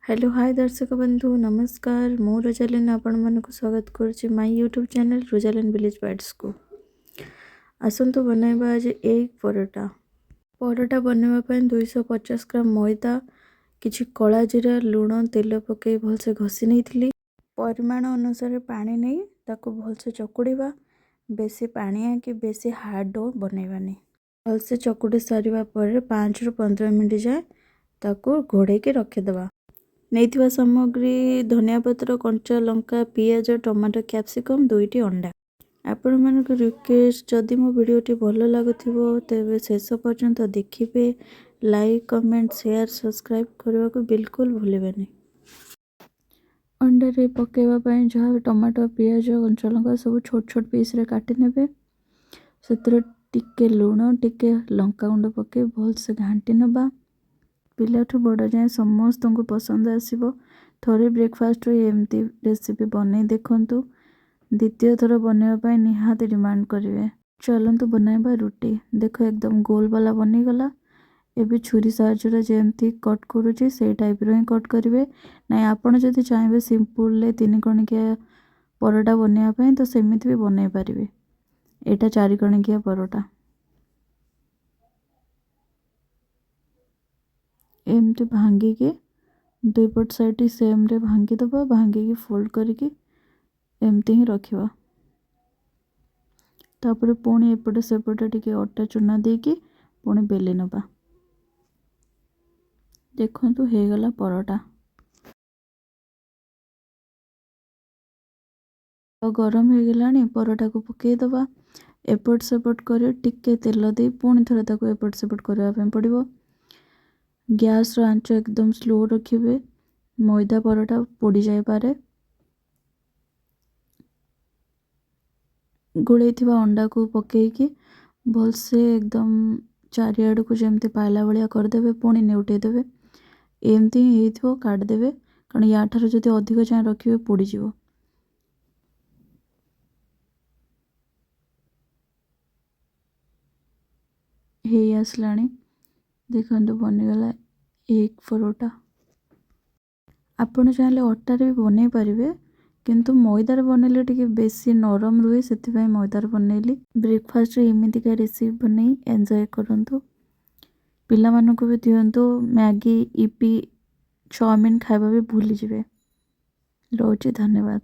Hello hi दर्शक बंधु नमस्कार मु रोजालिन आपण मानक स्वागत करुच्ची my YouTube channel Rosalin village bites को। आसतु बनैबा आज एग परोटा। परोटा बनवाई 250 ग्राम मैदा किछि कला जीरा लुण तेल पकई भलसे घसी नहीं परिमाण अनुसार पानी नहीं ताको भलसे चकुड़ीबा। बेसी पानिया कि बेसी हार्ड डो बनैबानी। भलसे चकुड़ी सारिबा पर 5 रु 15 मिनट जाए ताको घोड़े के रखिदेबा। नहीं सामग्री धनिया पत्र कंचा लंका पियाज टमाटो कैप्सिकम 2टी अंडा। आपण मानक रिक्वेस्ट जदि मो वीडियोटी भल लगुथिबो तेबे शेष पर्यंत देखिबे। लाइक कमेंट शेयर सब्सक्राइब करने को बिल्कुल भूलिबेनी। अंडा रे पकेवा पई जहाँ टमाटो पियाज कंचा लंका सब छोट छोट पीस रे काटी नेबे। सेतरे टिके लुण टिके लंका गुंड पके भलसे घांटी नबा। पिलाठू बड़ जाए समस्त को पसंद आसीबो। थोड़े ब्रेकफास्ट एमती रेसिपी बनै देखंतु। द्वितीय थर बनवाई निहाती डिमांड करेंगे। चलतु बनवा रुटी। देख एकदम गोल वाला बनीगला। एबे छुरी साहाଯ୍य जेमती कट करुच्ची से टाइप रो ही कट करेंगे ना। आपण जदि चाहिए सिंपल 3 कणिकिया परोटा बनवाई तो सेमिति भी बनई पारे। एटा 4 कणिकिया परोटा एमती भांगिकी 2 पट साइड सेम रे भांगी दबा। भांगिकी फोल्ड करके एमती ही रखिबा। तापर पुणी एपटे सेपटे टिके अटा चूना देकी पुणी बेली नबा। देखंतु हे गला परोटा। गरम हो गलानी परोटा को पकई दबा। एपट सेपट कर टिके तेल दे पुणी थरे ताको एपट सेपट करबा पे पड़िबो। गैस रो आंच एकदम स्लो रखिबे। मैदा परोटा पोड़ी जाय पारे। गोड़े अंडा को पकईकी भलसे एकदम चारिआड़ को जमती पाइला भाया करदे। पुणी नेउटे देवे एमती ही हो काटदेवे। कारण या ठार जदि अधिक जाए रखिए पोड़ीजिवो। हे आसलाणी देखंतु बनीगला एग परोटा। आपण चाहे अटार भी बनई पारे किंतु मैदार बनइले टिके बेसी नरम रुहे से मैदार बनइली। ब्रेकफास्ट एमतीका रेसिपी बनई एंजॉय करंतु। पिला मानकु भी दियंतु। मैगी इपी चाउमिन खाइबा भी भूली जिवे। रोची धन्यवाद।